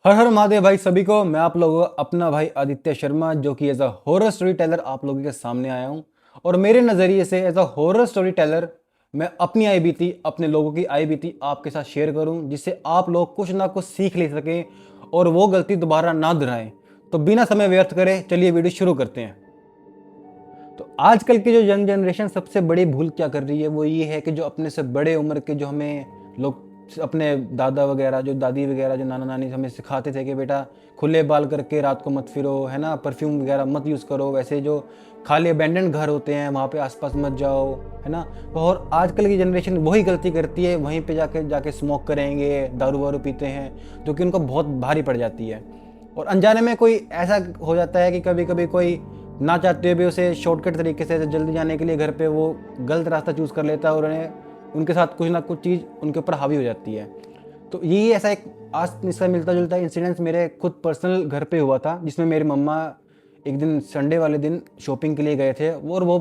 हर हर महादेव भाई सभी को। मैं आप लोगों का अपना भाई आदित्य शर्मा, जो कि as a horror story teller आप लोगों के सामने आया हूँ। और मेरे नज़रिए से as a horror story teller मैं अपनी आई बीती, अपने लोगों की आई बीती आपके साथ शेयर करूँ, जिससे आप लोग कुछ ना कुछ सीख ले सकें और वो गलती दोबारा ना दोहराएं। तो बिना समय व्यर्थ करें, चलिए वीडियो शुरू करते हैं। तो आजकल की जो यंग जनरेशन सबसे बड़ी भूल क्या कर रही है, वो ये है कि जो अपने से बड़े उम्र के जो हमें लोग, अपने दादा वगैरह, जो दादी वगैरह, जो नाना नानी हमें सिखाते थे कि बेटा खुले बाल करके रात को मत फिरो, है ना, परफ्यूम वगैरह मत यूज़ करो, वैसे जो खाली अबेंडेंड घर होते हैं वहाँ पे आसपास मत जाओ, है ना। और आजकल की जनरेशन वही गलती करती है, वहीं पे जाके जाके स्मोक करेंगे, दारू वारू पीते हैं, जो कि उनको बहुत भारी पड़ जाती है। और अनजाने में कोई ऐसा हो जाता है कि कभी कभी कोई ना चाहते हुए भी उसे शॉर्टकट तरीके से जल्दी जाने के लिए घर पे वो गलत रास्ता चूज़ कर लेता है और उन्हें उनके साथ कुछ ना कुछ चीज़ उनके ऊपर हावी हो जाती है। तो यही ऐसा एक आज इसका मिलता जुलता इंसिडेंस मेरे खुद पर्सनल घर पे हुआ था, जिसमें मेरी मम्मा एक दिन संडे वाले दिन शॉपिंग के लिए गए थे। और वो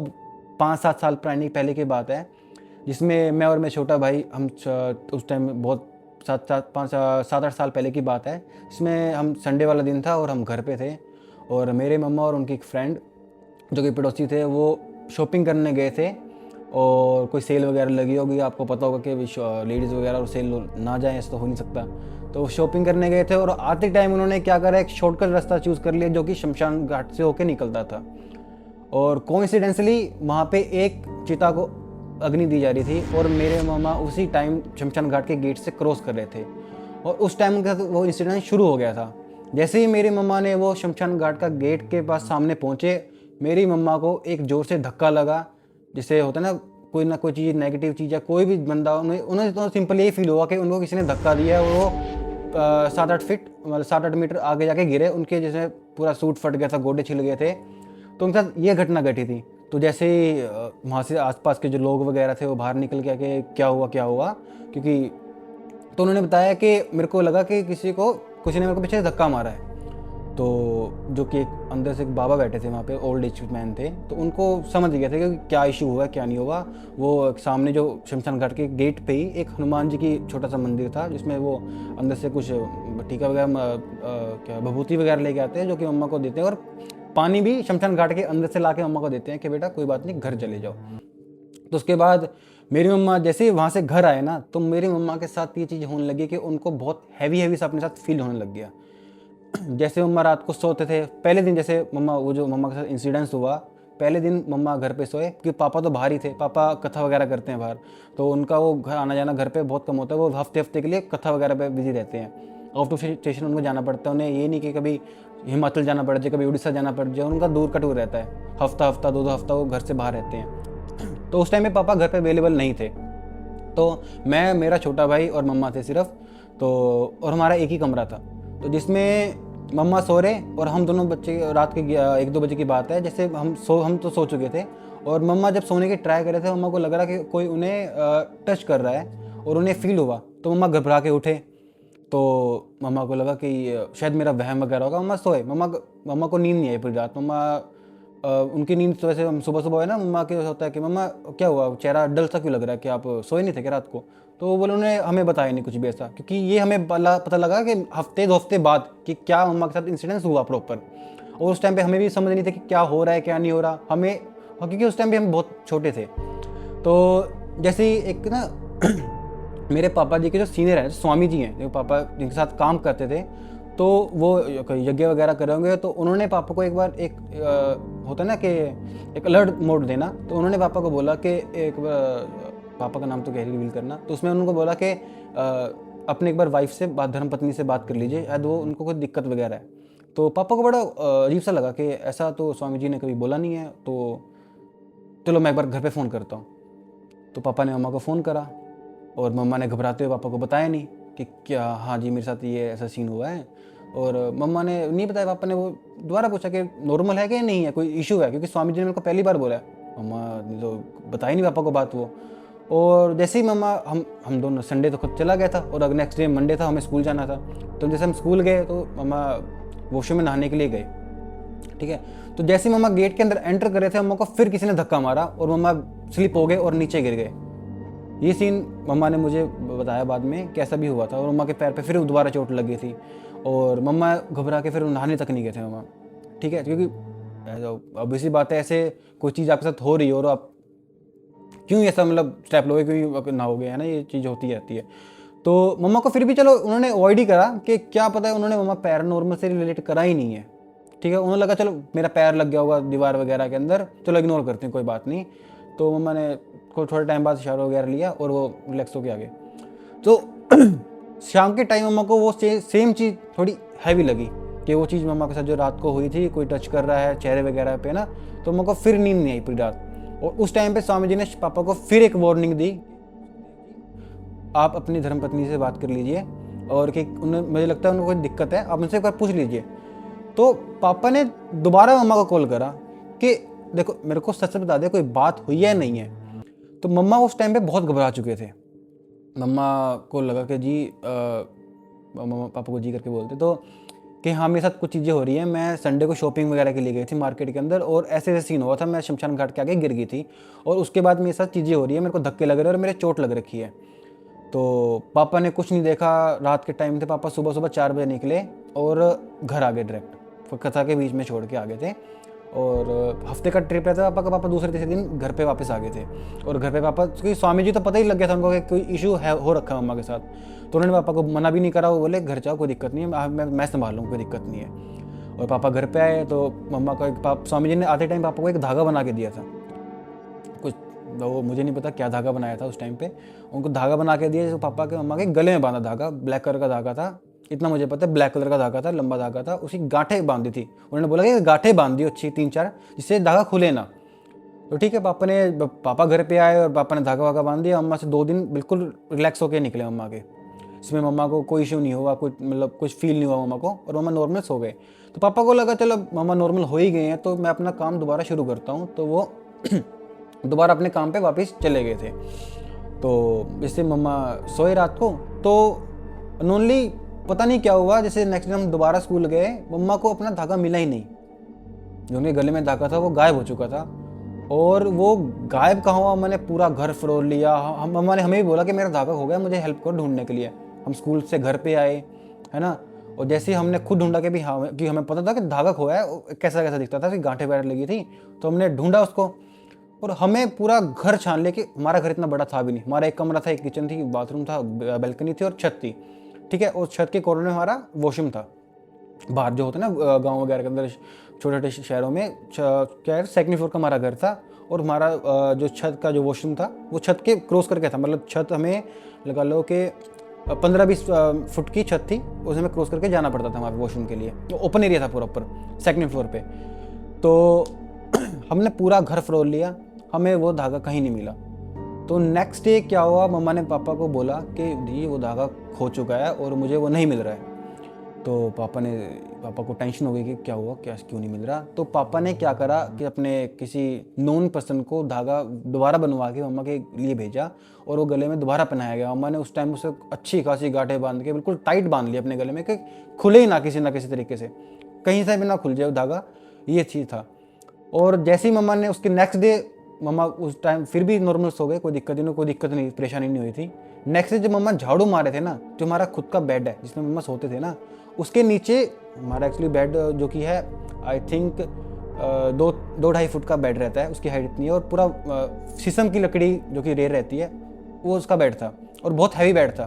5-7 साल पुरानी पहले की बात है, जिसमें मैं और मेरा छोटा भाई हम उस टाइम बहुत 7-8 साल पहले की बात है, इसमें हम संडे वाला दिन था और हम घर पे थे। और मेरे मम्मा और उनकी एक फ्रेंड जो कि पड़ोसी थे, वो शॉपिंग करने गए थे। और कोई सेल वगैरह लगी होगी, आपको पता होगा कि लेडीज़ वगैरह और सेल ना जाएं, ऐसा तो हो नहीं सकता। तो वो शॉपिंग करने गए थे और आते टाइम उन्होंने क्या करा, एक शॉर्टकट रास्ता चूज़ कर लिया जो कि शमशान घाट से होके निकलता था। और कोइंसिडेंसली वहाँ पे एक चिता को अग्नि दी जा रही थी और मेरे मामा उसी टाइम शमशान घाट के गेट से क्रॉस कर रहे थे। और उस टाइम उनके साथ वो इंसिडेंट शुरू हो गया था। जैसे ही मेरी मम्मा ने वो शमशान घाट का गेट के पास सामने पहुँचे, मेरी मम्मा को एक ज़ोर से धक्का लगा। जैसे होता है ना कोई चीज़ नेगेटिव चीज़ या कोई भी बंदा, उन्हें तो सिंपल यही फील हुआ कि उनको किसी ने धक्का दिया और वो 7-8 फीट मतलब 7-8 मीटर आगे जाके गिरे। उनके जैसे पूरा सूट फट गया था, गोडे छिल गए थे। तो उनके साथ ये घटना घटी थी। तो जैसे ही वहाँ से आसपास के जो लोग वगैरह थे वो बाहर निकल के आके क्या हुआ, क्योंकि तो उन्होंने बताया कि मेरे को लगा कि किसी ने मेरे को पीछे से धक्का मारा है। तो जो कि एक अंदर से एक बाबा बैठे थे वहाँ पे, ओल्ड एज मैन थे, तो उनको समझ गया था कि क्या इशू हुआ क्या नहीं हुआ। वो सामने जो शमशान घाट के गेट पे ही एक हनुमान जी की छोटा सा मंदिर था, जिसमें वो अंदर से कुछ टीका वगैरह क्या भभूति वगैरह लेके आते हैं, जो कि मम्मा को देते हैं। और पानी भी शमशान घाट के अंदर से ला के मम्मा को देते हैं कि बेटा कोई बात नहीं, घर चले जाओ। तो उसके बाद मेरी मम्मा जैसे ही वहाँ से घर आए ना, तो मेरी मम्मा के साथ ये चीज़ होने लगी कि उनको बहुत हैवी सा अपने साथ फील होने लग गया। जैसे मम्मा रात को सोते थे पहले दिन, जैसे वो जो मम्मा के साथ इंसिडेंस हुआ, पहले दिन मम्मा घर पे सोए क्योंकि पापा तो बाहर ही थे, पापा कथा वगैरह करते हैं बाहर। तो उनका वो घर आना जाना घर पे बहुत कम होता है, वो हफ्ते हफ्ते के लिए कथा वगैरह पे बिजी रहते हैं। आउट ऑफ स्टेशन उनको जाना पड़ता है, उन्हें ये नहीं कि कभी हिमाचल जाना पड़ जाए, कभी उड़ीसा जाना पड़ जाए, उनका दूर का टूर रहता है। हफ्ता हफ्ता 2-2 हफ्ता वो घर से बाहर रहते हैं। तो उस टाइम में पापा घर पे अवेलेबल नहीं थे। तो मैं, मेरा छोटा भाई और मम्मा थे सिर्फ। तो और हमारा एक ही कमरा था, तो जिसमें मम्मा सो रहे और हम दोनों बच्चे, रात के 1-2 बजे की बात है, जैसे हम तो सो चुके थे। और मम्मा जब सोने की ट्राई कर रहे थे, मम्मा को लग रहा कि कोई उन्हें टच कर रहा है और उन्हें फील हुआ। तो मम्मा घबरा के उठे। तो मम्मा को लगा कि शायद मेरा वहम वगैरह होगा, मम्मा सोए। मम्मा को नींद नहीं आई पूरी रात। मम्मा उनकी नींद तो वैसे हम सुबह सुबह है ना, मम्मा के होता है कि मम्मा क्या हुआ, चेहरा डल सा क्यों लग रहा है, कि आप सोए नहीं थे क्या रात को। तो वो बोले उन्होंने हमें बताया नहीं कुछ भी ऐसा, क्योंकि ये हमें पता लगा कि हफ्ते 2 हफ्ते बाद कि क्या मम्मा के साथ इंसिडेंस हुआ प्रॉपर। और उस टाइम पे हमें भी समझ नहीं था कि क्या हो रहा है क्या नहीं हो रहा हमें, क्योंकि उस टाइम पे हम बहुत छोटे थे। तो जैसे ही एक ना मेरे पापा जी के जो सीनियर हैं, स्वामी जी हैं, जो पापा जिनके साथ काम करते थे, तो वो यज्ञ वगैरह कर रहे होंगे। तो उन्होंने पापा को एक बार होता है ना कि एक अलर्ट मोड देना, तो उन्होंने पापा को बोला कि पापा का नाम तो कह रिवील करना, तो उसमें उनको बोला कि अपने एक बार वाइफ से बात, धर्म पत्नी से बात कर लीजिए, शायद वो उनको कोई दिक्कत वगैरह है। तो पापा को बड़ा अजीब सा लगा कि ऐसा तो स्वामी जी ने कभी बोला नहीं है, तो चलो मैं एक बार घर पे फ़ोन करता हूँ। तो पापा ने मम्मा को फ़ोन करा और मम्मा ने घबराते हुए पापा को बताया नहीं कि क्या, हाँ जी मेरे साथ ये ऐसा सीन हुआ है। और मम्मा ने नहीं बताया। पापा ने वो दोबारा पूछा कि नॉर्मल है कि नहीं है, कोई इशू है, क्योंकि स्वामी जी ने मेरे को पहली बार बोला है। मम्मा ने तो बताई नहीं पापा को बात वो। और जैसे ही मम्मा, हम दोनों, संडे तो खुद चला गया था और नेक्स्ट डे मंडे था, हमें स्कूल जाना था। तो जैसे हम स्कूल गए तो मम्मा वॉशरूम में नहाने के लिए गए, ठीक है। तो जैसे ही मम्मा गेट के अंदर एंटर कर रहे थे, मम्मा को फिर किसी ने धक्का मारा और मम्मा स्लिप हो गए और नीचे गिर गए। ये सीन मम्मा ने मुझे बताया बाद में कैसा भी हुआ था। और मम्मा के पैर पे फिर दोबारा चोट लग गई थी और मम्मा घबरा के फिर नहाने तक नहीं गए थे मम्मा, ठीक है। क्योंकि अब इसी बात है, ऐसे कोई चीज़ आपके साथ हो रही हो और आप क्यों ऐसा मतलब स्टेप लोगे, क्यों नहाओगे, है ना, ये चीज़ होती रहती है। तो मम्मा को फिर भी चलो उन्होंने अवॉइड ही करा कि क्या पता है, उन्होंने मम्मा पैरानॉर्मल से रिलेट करा ही नहीं है, ठीक है। उन्हें लगा चलो मेरा पैर लग गया होगा दीवार वगैरह के अंदर, चलो इग्नोर करते हैं, कोई बात नहीं। तो मम्मा ने थोड़े टाइम बाद शावर वगैरह लिया और वो रिलैक्स होके आ गए। तो शाम के टाइम मम्मा को वो सेम चीज़ थोड़ी हैवी लगी कि वो चीज़ मम्मा के साथ जो रात को हुई थी, कोई टच कर रहा है चेहरे वगैरह पे ना, तो मम्मा को फिर नींद नहीं आई पूरी रात। और उस टाइम पे स्वामी जी ने पापा को फिर एक वार्निंग दी, आप अपनी धर्मपत्नी से बात कर लीजिए और कि उन्हें, मुझे लगता है उनको कोई दिक्कत है, आप उनसे एक बार पूछ लीजिए। तो पापा ने दोबारा मम्मा को कॉल करा कि देखो मेरे को सच बता दे कोई बात हुई है नहीं है। तो मम्मा उस टाइम पे बहुत घबरा चुके थे। मम्मा को लगा कि जी मम्मा पापा को जी करके बोलते तो कि हाँ मेरे साथ कुछ चीज़ें हो रही हैं। मैं संडे को शॉपिंग वगैरह के लिए गई थी मार्केट के अंदर और ऐसे ऐसे सीन हुआ था, मैं शमशान घाट के आगे गिर गई थी और उसके बाद मेरे साथ चीज़ें हो रही है, मेरे को धक्के लग रहे हैं और मेरे चोट लग रखी है। तो पापा ने कुछ नहीं देखा, रात के टाइम थे, पापा सुबह सुबह 4 बजे निकले और घर आ गए डायरेक्ट, कथा के बीच में छोड़ के आ गए थे। और हफ्ते का ट्रिप रहता था पापा का, पापा दूसरे तीसरे दिन घर पे वापस आ गए थे। और घर पे पापा, क्योंकि स्वामी जी तो पता ही लग गया था उनको कि कोई इशू है हो रखा है मम्मा के साथ, तो उन्होंने पापा को मना भी नहीं करा, वो बोले घर जाओ कोई दिक्कत नहीं है, मैं संभाल लूँ, कोई दिक्कत नहीं है। और पापा घर पे आए तो मम्मा का स्वामी जी ने आते टाइम पापा को एक धागा बना के दिया था, कुछ वो मुझे नहीं पता क्या धागा बनाया था उस टाइम पे, उनको धागा बना के दिया जो पापा के मम्मा के गले में बांधा धागा, ब्लैक कलर का धागा था, इतना मुझे पता है, ब्लैक कलर का धागा था, लंबा धागा था, उसी गांठें बांधी थी। उन्होंने बोला कि गांठें बांध दी अच्छी 3-4, जिससे धागा खुले ना। तो ठीक है, पापा घर पे आए और पापा ने धागा वागा बांध दिया। मम्मा से 2 दिन बिल्कुल रिलैक्स होकर निकले मम्मा के, इसमें मम्मा को कोई इशू नहीं हुआ, कुछ मतलब कुछ फील नहीं हुआ मम्मा को, और मम्मा नॉर्मल सो गए। तो पापा को लगा चलो मम्मा नॉर्मल हो ही गए हैं तो मैं अपना काम दोबारा शुरू करता हूँ। तो वो दोबारा अपने काम पे वापस चले गए थे। तो जैसे मम्मा सोए रात को, तो नॉर्मली पता नहीं क्या हुआ, जैसे नेक्स्ट दिन हम दोबारा स्कूल गए, मम्मा को अपना धागा मिला ही नहीं, जो उनके गले में धागा था वो गायब हो चुका था। और वो गायब कहाँ हुआ, मैंने पूरा घर फरोल लिया। हम मम्मा ने हमें भी बोला कि मेरा धागा हो गया, मुझे हेल्प करो ढूंढने के लिए। हम स्कूल से घर पे आए, है ना, और जैसे ही हमने खुद ढूंढा कि भी हाँ, कि हमें पता था कि धागा खोया है, कैसा कैसा दिखता था, गांठें वगैरह लगी थी, तो हमने ढूंढा उसको। और हमें पूरा घर छान लिया कि हमारा घर इतना बड़ा था भी नहीं, हमारा एक कमरा था, एक किचन थी, बाथरूम था, बैल्कनी थी और छत थी, ठीक है। और छत के कॉर्नर में हमारा वॉशरूम था। बाहर जो होता है ना गांव वगैरह के अंदर, छोटे छोटे शहरों में क्या है, सेकंड फ्लोर का हमारा घर था और हमारा जो छत का जो वॉशरूम था वो छत के क्रॉस करके था, मतलब छत हमें लगा लो कि 15-20 फुट की छत थी, उसे हमें क्रॉस करके जाना पड़ता था हमारे वॉशरूम के लिए। तो ओपन एरिया था पूरा ऊपर सेकंड फ्लोर पे। तो हमने पूरा घर फरोल लिया, हमें वो धागा कहीं नहीं मिला। तो नेक्स्ट डे क्या हुआ, मम्मा ने पापा को बोला कि जी वो धागा खो चुका है और मुझे वो नहीं मिल रहा है। तो पापा को टेंशन हो गई कि क्या हुआ, क्या क्यों नहीं मिल रहा। तो पापा ने क्या करा कि अपने किसी नोन पर्सन को धागा दोबारा बनवा के मम्मा के लिए भेजा और वो गले में दोबारा पहनाया गया। मम्मा ने उस टाइम उसे अच्छी खासी गांठें बांध के बिल्कुल टाइट बांध लिया अपने गले में कि खुले ही ना किसी तरीके से, कहीं से भी ना खुल जाए धागा, ये चीज़ था। और जैसे ही मम्मा ने उसके नेक्स्ट डे, मम्मा उस टाइम फिर भी नॉर्मल सो गए, कोई दिक्कत नहीं, परेशानी नहीं हुई थी। नेक्स्ट डे जब मम्मा झाड़ू मारे थे ना, जो हमारा खुद का बेड है जिसमें मम्मा सोते थे ना, उसके नीचे हमारा एक्चुअली बेड जो कि है आई थिंक 2-2.5 फुट का बेड रहता है, उसकी हाइट इतनी है, और पूरा शीशम की लकड़ी जो कि रेर रहती है वो उसका बेड था और बहुत हैवी बेड था,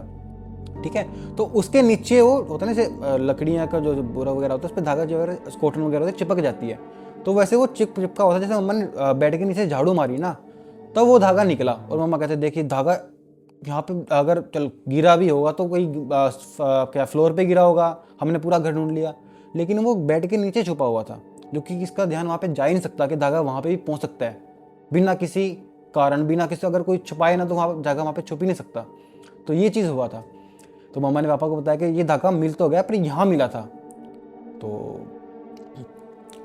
ठीक है। तो उसके नीचे वो होता है ना जैसे लकड़ियाँ का जो बोरा वगैरह होता है, उस पर धागा जो है कॉटन वगैरह होता है चिपक जाती है, तो वैसे वो चिपका होता है। जैसे मम्मा ने बेड के नीचे झाड़ू मारी ना, तब वो धागा निकला और मम्मा कहते देखिए धागा यहाँ पे अगर चल गिरा भी होगा तो कोई क्या फ्लोर पे गिरा होगा, हमने पूरा घर ढूंढ लिया, लेकिन वो बेड के नीचे छुपा हुआ था, जो कि किसका ध्यान वहाँ पे जा ही नहीं सकता कि धागा वहाँ पे भी पहुँच सकता है बिना किसी कारण, बिना किसी, अगर कोई छुपाए ना तो वहाँ धागा वहाँ पे छुप ही नहीं सकता। तो ये चीज़ हुआ था। तो मम्मा ने पापा को बताया कि ये धागा मिल तो गया पर यहाँ मिला था। तो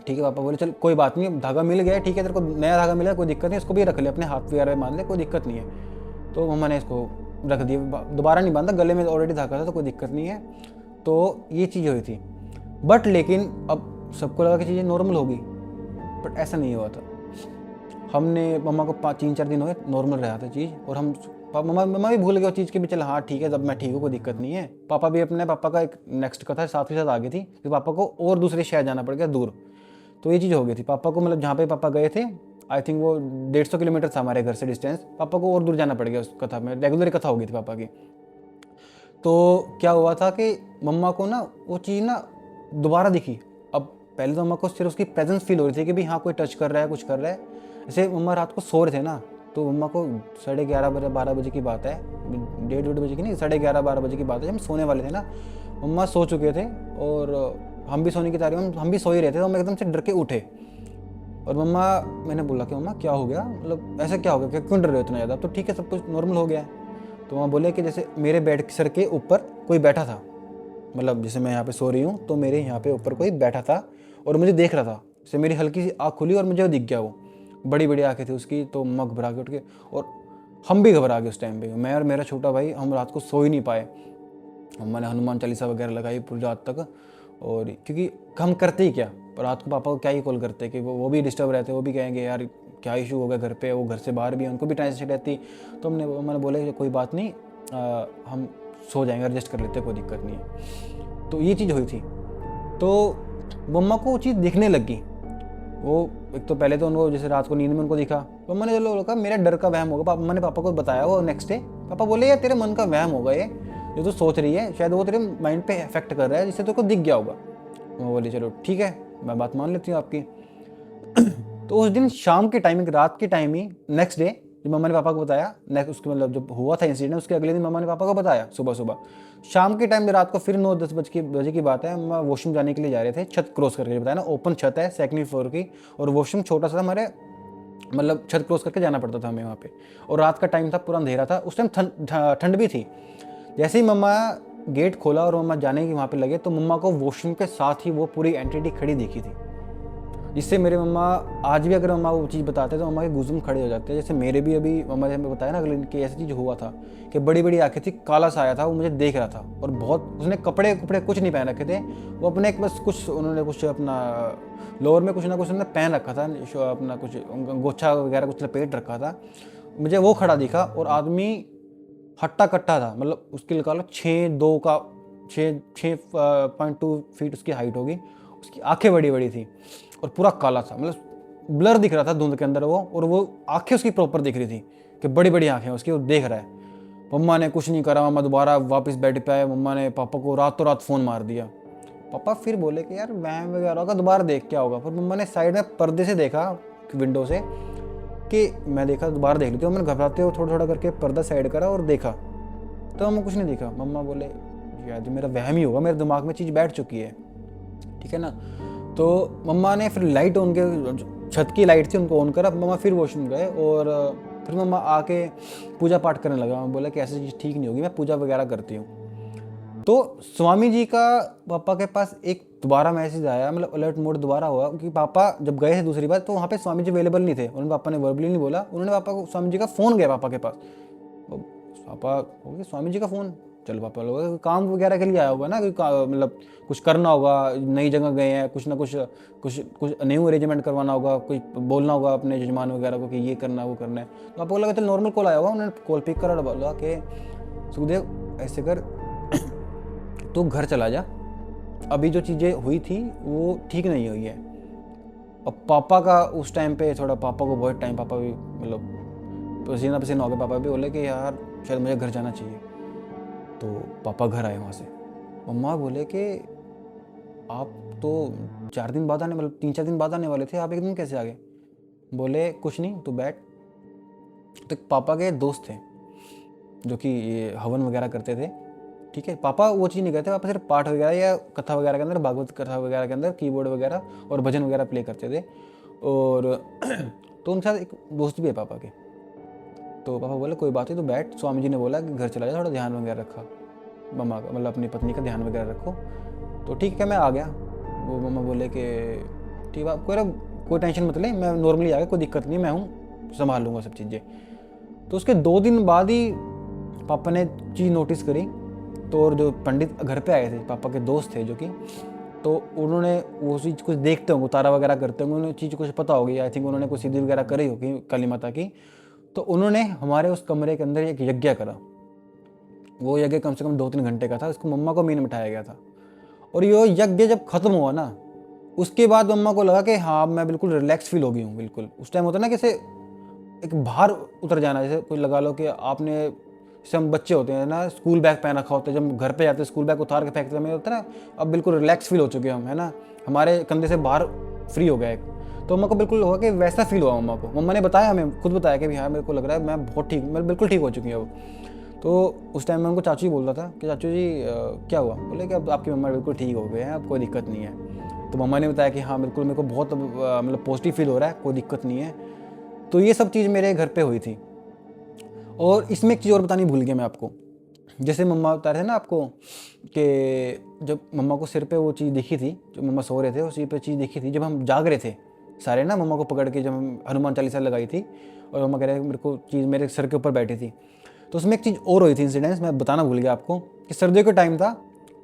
ठीक है, पापा बोले चल कोई बात नहीं, धागा मिल गया, ठीक है, तेरे को नया धागा मिला, कोई दिक्कत नहीं, इसको भी रख ले अपने हाथ वगैरह में बांध ले, कोई दिक्कत नहीं है। तो मम्मा ने इसको रख दिया, दोबारा नहीं बांधा, गले में ऑलरेडी धागा था तो कोई दिक्कत नहीं है। तो ये चीज़ हुई थी। बट लेकिन अब सबको लगा कि चीज़ें नॉर्मल होगी, बट ऐसा नहीं हुआ था। हमने मम्मा को 3-4 दिन हुए नॉर्मल रहा था चीज़, और हम मम्मा मम्मा भी भूल गए उस चीज़ के भी, चल हाँ ठीक है जब मैं ठीक हूँ कोई दिक्कत नहीं है। पापा भी अपने पापा का एक नेक्स्ट कथा साथ ही साथ आ गई थी कि पापा को और दूसरे शहर जाना पड़ गया दूर। तो ये चीज़ हो गई थी पापा को, मतलब जहाँ पे पापा गए थे आई थिंक वो 150 किलोमीटर था हमारे घर से डिस्टेंस, पापा को और दूर जाना पड़ गया उस कथा में, रेगुलर कथा हो गई थी पापा की। तो क्या हुआ था कि मम्मा को ना वो चीज़ ना दोबारा दिखी। अब पहले तो मम्मा को सिर्फ उसकी प्रेजेंस फील हो रही थी कि भाई हाँ कोई टच कर रहा है, कुछ कर रहा है। जैसे मम्मा रात को सो रहे थे ना, तो मम्मा को 11:30-12 बजे की बात है, 1:30-1:30 बजे की नहीं, 11:30-12 बजे की बात है, हम सोने वाले थे ना, मम्मा सो चुके थे और हम भी सोने की तैयारी में, हम भी सो ही रहे थे। तो हम एकदम से डर के उठे और मम्मा, मैंने बोला कि मम्मा क्या हो गया, मतलब ऐसा क्या हो गया, क्यों डर रहे हो इतना ज़्यादा, तो ठीक है सब कुछ नॉर्मल हो गया है। तो वहाँ बोले कि जैसे मेरे बेड सर के ऊपर कोई बैठा था, मतलब जैसे मैं यहाँ पे सो रही हूँ तो मेरे यहाँ पे ऊपर कोई बैठा था और मुझे देख रहा था। जैसे मेरी हल्की सी आँख खुली और मुझे दिख गया, वो बड़ी बड़ी आँखें थी उसकी। तो मम्मा घबरा के उठ के, और हम भी घबरा गए उस टाइम पे, मैं और मेरा छोटा भाई, हम रात को सो ही नहीं पाए। मैंने हनुमान चालीसा वगैरह लगाई पूरी रात तक, और क्योंकि हम करते ही क्या, रात को पापा को क्या ही कॉल करते कि वो भी डिस्टर्ब रहते, वो भी कहेंगे यार क्या इशू हो गया घर पे, वो घर से बाहर भी है, उनको भी टेंशन रहती। तो मैंने बोला कि कोई बात नहीं, हम सो जाएंगे, एडजस्ट कर लेते, कोई दिक्कत नहीं है। तो ये चीज़ हुई थी। तो मम्मा को वो चीज़ दिखने लगी। वो एक तो पहले तो उनको जैसे रात को नींद में उनको दिखा, तो मैंने चलो लगा मेरा डर का वहम होगा। मैंने पापा को बताया वो नेक्स्ट डे, पापा बोले यार तेरे मन का वहम होगा, ये जो तू सोच रही है शायद वो तेरे माइंड पे इफेक्ट कर रहा है, जिससे तेरे को दिख गया होगा। मैं बोली चलो ठीक है, मैं बात मान लेती हूँ आपकी। तो उस दिन शाम के टाइमिंग, रात के टाइम ही, नेक्स्ट डे जब मम्मा ने पापा को बताया, नेक्स्ट उसके मतलब जब हुआ था इंसिडेंट, उसके अगले दिन मम्मा ने पापा को बताया सुबह सुबह। शाम के टाइम रात को फिर 9-10 बजे की बात है, मैं वॉशरूम जाने के लिए जा रहे थे, छत क्रॉस करके, बताया ना ओपन छत है सेकंड फ्लोर की, और वॉशरूम छोटा सा हमारे, मतलब छत क्रॉस करके जाना पड़ता था हमें वहाँ पे। और रात का टाइम था, पूरा अंधेरा था उस टाइम, ठंड भी थी। जैसे ही मम्मा गेट खोला और मम्मा जाने की वहाँ पे लगे, तो मम्मा को वॉशरूम के साथ ही वो पूरी एंटिटी खड़ी दिखी थी, जिससे मेरे मम्मा आज भी अगर मम्मा वो चीज़ बताते तो मम्मा के गुज़ुम खड़े हो जाते हैं। जैसे मेरे भी अभी मम्मा ने हमें बताया ना अगले दिन कि ऐसी चीज़ हुआ था कि बड़ी बड़ी आंखें थी, काला सा आया था, वो मुझे देख रहा था, और बहुत, उसने कपड़े कुछ नहीं पहन रखे थे, वो अपने एक बस कुछ, उन्होंने कुछ अपना लोअर में कुछ ना कुछ उन्होंने पहन रखा था, अपना कुछ गोछा वगैरह कुछ लपेट रखा था, मुझे वो खड़ा दिखा। और आदमी हट्टा कट्टा था, मतलब उसकी लगा लो 6.2 फीट उसकी हाइट होगी, उसकी आंखें बड़ी बड़ी थी और पूरा काला था, मतलब ब्लर दिख रहा था धुंध के अंदर वो, और वो आंखें उसकी प्रॉपर दिख रही थी कि बड़ी बड़ी आंखें उसकी, वो देख रहा है। मम्मा ने कुछ नहीं करा, मम्मा दोबारा वापस बेड पे आए, मम्मा ने पापा को रातों रात फ़ोन मार दिया। पापा फिर बोले कि यार वहम वगैरह होगा, दोबारा देख क्या होगा। फिर मम्मा ने साइड में पर्दे से देखा, विंडो से, कि मैं देखा दोबारा देख लेती हूँ, मैंने घबराते हुए थोड़ा थोड़ा करके पर्दा साइड करा और देखा, तो मम्मा कुछ नहीं देखा। मम्मा बोले यार मेरा वहम ही होगा, मेरे दिमाग में चीज़ बैठ चुकी है, ठीक है ना। तो मम्मा ने फिर लाइट ऑन के, छत की लाइट थी उनको ऑन करा, मम्मा फिर वॉशरूम गए, और फिर मम्मा आके पूजा पाठ करने लगा। मैं बोला कि ऐसी चीज़ ठीक नहीं होगी, मैं पूजा वगैरह करती हूँ। तो स्वामी जी का पापा के पास एक दोबारा मैसेज आया, मतलब अलर्ट मोड दोबारा हुआ, क्योंकि पापा जब गए थे दूसरी बार तो वहाँ पे स्वामी जी अवेलेबल नहीं थे, उन्होंने पापा ने वर्बली नहीं बोला, उन्होंने पापा को, स्वामी जी का फ़ोन गया पापा के पास। पापा हो गया स्वामी जी का फ़ोन, चलो पापा लोग काम वगैरह के लिए आया होगा ना, मतलब कुछ करना होगा, नई जगह गए हैं, कुछ ना कुछ कुछ कुछ न्यू अरेंजमेंट करवाना होगा, कुछ बोलना होगा अपने जजमान वगैरह को कि ये करना है वो करना है। तो पापा को लगा चल नॉर्मल कॉल आया होगा, उन्होंने कॉल पिक करा, बोला कि सुखदेव ऐसे कर, तू घर चला जा, अभी जो चीज़ें हुई थी वो ठीक नहीं हुई है। अब पापा का उस टाइम पे थोड़ा, पापा को बहुत टाइम, पापा भी मतलब पसीना पसीना हो गया, पापा भी बोले कि यार शायद मुझे घर जाना चाहिए। तो पापा घर आए वहाँ से, मम्मा बोले कि आप तो 4 दिन बाद आने, मतलब 3-4 दिन बाद आने वाले थे, आप एकदम कैसे आ गए। बोले कुछ नहीं तू बैठ। तो पापा के दोस्त थे जो कि ये हवन वगैरह करते थे, ठीक है। पापा वो चीज़ नहीं करते, पापा सिर्फ पाठ वगैरह या कथा वगैरह के अंदर, भागवत कथा वगैरह के अंदर कीबोर्ड वगैरह और भजन वगैरह प्ले करते थे। और तो उनके साथ एक दोस्त भी है पापा के। तो पापा बोले कोई बात नहीं तो बैठ, स्वामी जी ने बोला कि घर चला जा, थोड़ा ध्यान वगैरह रखा मम्मा का, मतलब अपनी पत्नी का ध्यान वगैरह रखो। तो ठीक है मैं आ गया। वो मम्मा बोले कि ठीक है कोई टेंशन मत ले, मैं नॉर्मली आ गया, कोई दिक्कत नहीं, मैं हूँ, संभाल लूँगा सब चीज़ें। तो उसके 2 दिन बाद ही पापा ने चीज़ नोटिस करी। तो और जो पंडित घर पे आए थे, पापा के दोस्त थे जो कि, तो उन्होंने वो चीज़ कुछ देखते होंगे, उतारा वगैरह करते होंगे, उन्हें चीज़ कुछ पता होगी, आई थिंक उन्होंने कुछ सीधी वगैरह करी होगी काली माता की। तो उन्होंने हमारे उस कमरे के अंदर एक यज्ञ करा। वो यज्ञ कम से कम 2-3 घंटे का था, उसको मम्मा को मीन बिठाया गया था। और ये यज्ञ जब खत्म हुआ ना, उसके बाद मम्मा को लगा कि हाँ मैं बिल्कुल रिलैक्स फील हो गई हूँ। बिल्कुल उस टाइम होता है ना कैसे एक भार उतर जाना, जैसे कोई लगा लो कि आपने, जैसे हम बच्चे होते हैं ना, स्कूल बैग पहन रखा होता है, जब घर पे जाते हैं स्कूल बैग उतार के फेंकते हैं, होता है ना अब बिल्कुल रिलैक्स फील हो चुके हम, है ना, हमारे कंधे से बाहर फ्री हो गया एक। तो मम्मा को बिल्कुल हुआ कि वैसा फील हुआ मम्मा को। मम्मा ने बताया, हमें खुद बताया कि हाँ मेरे को लग रहा है मैं बहुत ठीक, मैं बिल्कुल ठीक हो चुकी हूँ अब। तो उस टाइम मैं उनको चाचू ही बोलता था कि चाचू जी क्या हुआ? बोले कि अब आपकी मम्मा बिल्कुल ठीक हो गए हैं, अब कोई दिक्कत नहीं है। तो मम्मा ने बताया कि हाँ बिल्कुल मेरे को बहुत मतलब पॉजिटिव फील हो रहा है, कोई दिक्कत नहीं है। तो ये सब चीज़ मेरे घर पे हुई थी। और इसमें एक चीज़ और बतानी भूल गया मैं आपको। जैसे मम्मा बता रहे थे ना आपको कि जब मम्मा को सिर पे वो चीज़ दिखी थी, जब मम्मा सो रहे थे उस सिर पे चीज़ दिखी थी, जब हम जाग रहे थे सारे ना, मम्मा को पकड़ के जब हम हनुमान चालीसा लगाई थी और मम्मा कह रहे मेरे को चीज़ मेरे सर के ऊपर बैठी थी। तो उसमें एक चीज़ और हुई थी इंसिडेंस, मैं बताना भूल गया आपको कि सर्दियों का टाइम था,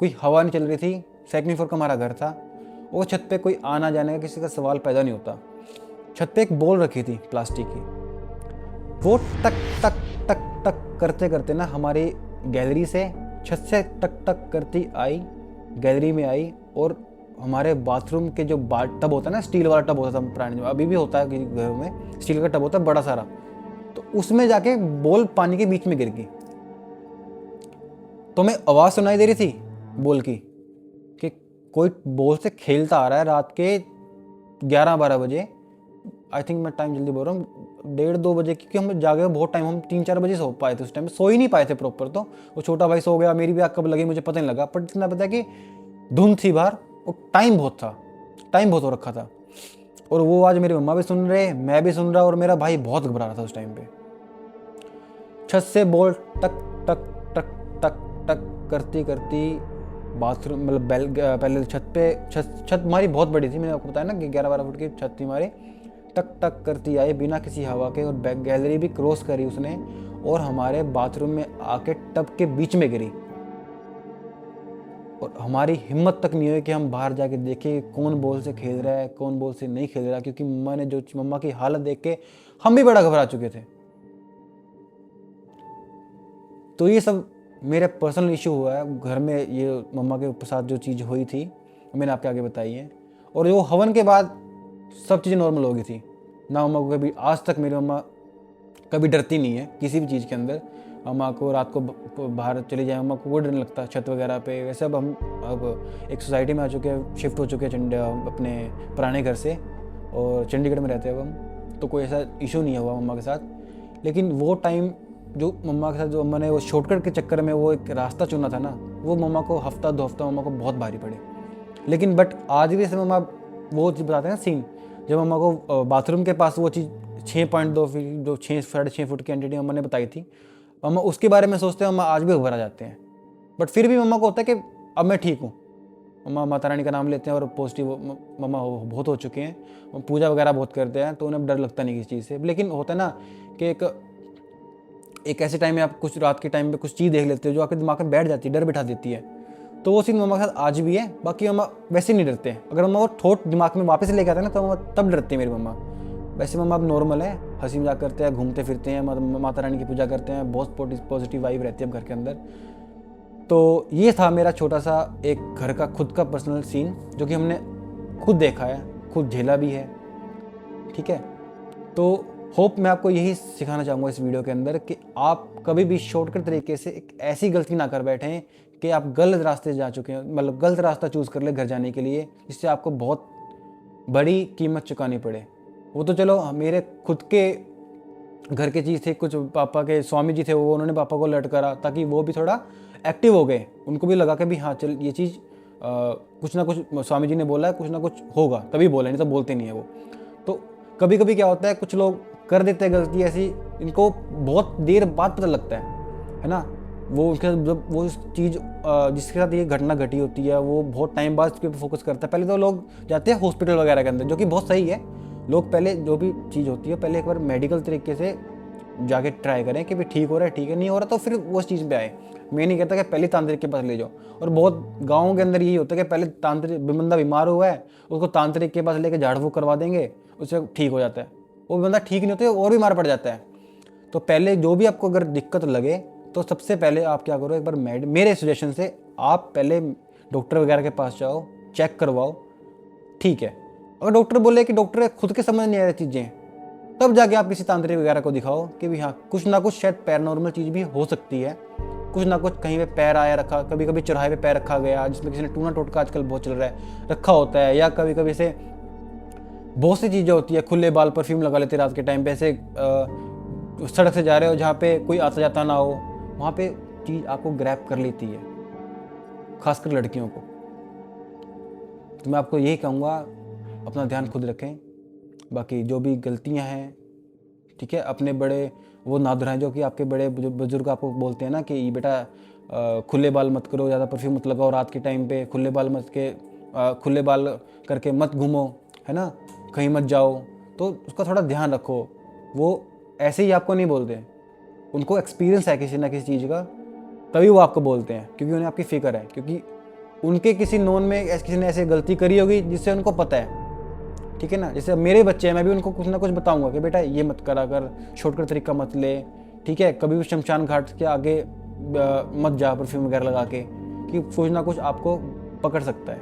कोई हवा नहीं चल रही थी, सेकंड फ्लोर का हमारा घर था और छत पे कोई आना जाने का किसी का सवाल पैदा नहीं होता। छत पे एक बॉल रखी थी प्लास्टिक की, वो टक टक टक टक करते करते ना हमारी गैलरी से, छत से टक टक करती आई, गैलरी में आई और हमारे बाथरूम के जो टब होता है ना, स्टील वाला टब होता था पुराने, जो अभी भी होता है किसी घरों में, स्टील का टब होता है बड़ा सारा, तो उसमें जाके बॉल पानी के बीच में गिर गई। तो मैं आवाज़ सुनाई दे रही थी बॉल की कि कोई बॉल से खेलता आ रहा है रात के 11-12 बजे। आई थिंक मैं टाइम जल्दी बोल रहा हूँ, 1:30-2 बजे, क्योंकि हम जागे बहुत टाइम, हम 3-4 बजे सो पाए थे उस टाइम, सो ही नहीं पाए थे प्रॉपर। तो वो छोटा भाई सो गया, मेरी भी आँख कब लगी मुझे पता नहीं लगा, पर इतना पता है कि धुंध थी बाहर और टाइम बहुत था, टाइम बहुत हो रखा था। और वो आज मेरी मम्मा भी सुन रहे, मैं भी सुन रहा, और मेरा भाई बहुत घबरा रहा था उस टाइम पे। छत से बॉल टक टक टक टक टक करती करती बाथरूम, मतलब पहले छत पे, छत हमारी बहुत बड़ी थी, मैंने आपको बताया ना कि 11-12 फुट की छत थी हमारी, टक टक करती आई बिना किसी हवा के, और बैक गैलरी भी क्रॉस करी उसने और हमारे बाथरूम में आके टब के बीच में गिरी। और हमारी हिम्मत तक नहीं हुई कि हम बाहर जाके देखें कौन बॉल से खेल रहा है, कौन बॉल से नहीं खेल रहा, क्योंकि मम्मा की हालत देख के हम भी बड़ा घबरा चुके थे। तो ये सब मेरा पर्सनल इशू हुआ है घर में, ये मम्मा के साथ जो चीज़ हुई थी मैंने आपके आगे बताई है। और वो हवन के बाद सब चीज़ें नॉर्मल हो गई थी ना। मम्मा को कभी, आज तक मेरी मम्मा कभी डरती नहीं है किसी भी चीज़ के अंदर। मम्मा को रात को बाहर चली जाए, मम्मा को कोई डर नहीं लगता छत वगैरह पे। वैसे अब हम एक सोसाइटी में आ चुके हैं, शिफ्ट हो चुके हैं अपने पुराने घर से, और चंडीगढ़ में रहते हैं अब हम, तो कोई ऐसा इशू नहीं हुआ मम्मा के साथ। लेकिन वो टाइम जो मम्मा के साथ, जो मम्मा ने वो शॉर्टकट के चक्कर में वो एक रास्ता चुना था ना, वो मम्मा को हफ्ता 2 हफ्ता मम्मा को बहुत भारी पड़े। लेकिन बट आज भी ऐसे मम्मा वो चीज़ बताते हैं ना सीन, जब मम्मा को बाथरूम के पास वो चीज़ 6.2 फीट, जो 6-6.5 फुट की एंटिटी मम्मा ने बताई थी, मम्मा उसके बारे में सोचते हैं, मम्मा आज भी घबरा जाते हैं। बट फिर भी मम्मा को होता है कि अब मैं ठीक हूँ। मम्मा माता रानी का नाम लेते हैं और पॉजिटिव मम्मा बहुत हो चुके हैं, पूजा वगैरह बहुत करते हैं, तो उन्हें डर लगता नहीं किसी चीज़ से। लेकिन होता है ना कि एक ऐसे टाइम में आप कुछ रात के टाइम पे कुछ चीज़ देख लेते हो जो आपके दिमाग में बैठ जाती है, डर बिठा देती है। तो वो सीन मम्मा के साथ आज भी है। बाकी मम्मा वैसे नहीं डरते हैं, अगर मम्मा वो थॉट दिमाग में वापस लेके आते हैं ना, तो मम्मा तब डरते हैं मेरी मम्मा। वैसे मम्मा अब नॉर्मल है, हंसी मजाक करते हैं, घूमते फिरते हैं, माता रानी की पूजा करते हैं, बहुत पॉजिटिव वाइब रहती है अब घर के अंदर। तो ये था मेरा छोटा सा एक घर का खुद का पर्सनल सीन, जो कि हमने खुद देखा है, खुद झेला भी है। ठीक है, तो होप मैं आपको यही सिखाना चाहूँगा इस वीडियो के अंदर कि आप कभी भी शॉर्टकट तरीके से एक ऐसी गलती ना कर बैठें कि आप गलत रास्ते जा चुके हैं, मतलब गलत रास्ता चूज़ कर ले घर जाने के लिए, जिससे आपको बहुत बड़ी कीमत चुकानी पड़े। वो तो चलो मेरे खुद के घर के चीज़ थे, कुछ पापा के स्वामी जी थे, वो उन्होंने पापा को अलर्ट करा ताकि वो भी थोड़ा एक्टिव हो गए, उनको भी लगा कि भी हाँ चल ये चीज़ कुछ ना कुछ स्वामी जी ने बोला है, कुछ ना कुछ होगा, तभी बोला, नहीं तो बोलते नहीं है वो। तो कभी कभी क्या होता है, कुछ लोग कर देते हैं गलती ऐसी, इनको बहुत देर बाद पता लगता है ना। वो उनके जब वो चीज़ जिसके साथ ये घटना घटी होती है, वो बहुत टाइम बाद उसके ऊपर फोकस करता है। पहले तो लोग जाते हैं हॉस्पिटल वगैरह के अंदर, जो कि बहुत सही है। लोग पहले जो भी चीज़ होती है पहले एक बार मेडिकल तरीके से जाके ट्राई करें कि भी ठीक हो रहा है, ठीक है, नहीं हो रहा तो फिर वो उस चीज़ पे आए। मैं नहीं कहता कि पहले तांत्रिक के पास ले जाओ, और बहुत गाँव के अंदर यही होता है कि पहले तांत्रिक, बंदा बीमार हुआ है उसको तांत्रिक के पास लेके झाड़ फूक करवा देंगे, उससे ठीक हो जाता है। वो बंदा ठीक नहीं होता है और बीमार पड़ जाता है। तो पहले जो भी आपको अगर दिक्कत लगे तो सबसे पहले आप क्या करो, एक बार मेरे सजेशन से आप पहले डॉक्टर वगैरह के पास जाओ, चेक करवाओ, ठीक है। अगर डॉक्टर बोले कि डॉक्टर खुद के समझ नहीं आ रही चीज़ें, तब जाके आप किसी तांत्रिक वगैरह को दिखाओ कि भी हाँ कुछ ना कुछ शायद पैरानॉर्मल चीज़ भी हो सकती है, कुछ ना कुछ कहीं पे पैर आया रखा, कभी कभी चौराहे पे पैर रखा गया जिसमें किसी ने टूना टोटका आजकल बहुत चल रहा है रखा होता है, या कभी कभी से बहुत सी चीज़ें होती है, खुले बाल परफ्यूम लगा लेते रात के टाइम पे, ऐसे सड़क से जा रहे हो जहाँ पे कोई आता जाता ना हो, वहाँ पे चीज़ आपको ग्रैब कर लेती है, खासकर लड़कियों को। तो मैं आपको यही कहूँगा, अपना ध्यान खुद रखें, बाकी जो भी गलतियाँ हैं, ठीक है, अपने बड़े वो ना दोहराएं जो कि आपके बड़े बुजुर्ग आपको बोलते हैं ना कि बेटा खुले बाल मत करो, ज़्यादा परफ्यूम मत लगाओ रात के टाइम पे, खुले बाल करके मत घूमो, है ना, कहीं मत जाओ। तो उसका थोड़ा ध्यान रखो। वो ऐसे ही आपको नहीं बोलते, उनको एक्सपीरियंस है किसी ना किसी चीज़ का, तभी वो आपको बोलते हैं, क्योंकि उन्हें आपकी फ़िक्र है, क्योंकि उनके किसी नोन में किसी ने ऐसे गलती करी होगी जिससे उनको पता है, ठीक है ना। जैसे मेरे बच्चे हैं, मैं भी उनको कुछ ना कुछ बताऊंगा कि बेटा ये मत करा कर, शॉर्टकट तरीका मत ले, ठीक है, कभी भी शमशान घाट के आगे मत जा परफ्यूम वगैरह लगा के, कि कुछ ना कुछ आपको पकड़ सकता है।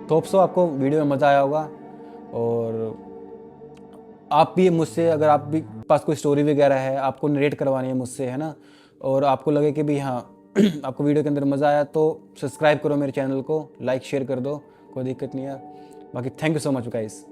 तो होप सो आपको वीडियो में मज़ा आया होगा, और आप भी मुझसे, अगर आप भी पास कोई स्टोरी वगैरह है आपको नरेट करवानी है मुझसे, है ना, और आपको लगे कि भी हाँ आपको वीडियो के अंदर मज़ा आया, तो सब्सक्राइब करो मेरे चैनल को, लाइक शेयर कर दो, कोई दिक्कत नहीं है। बाकी thank you so much guys.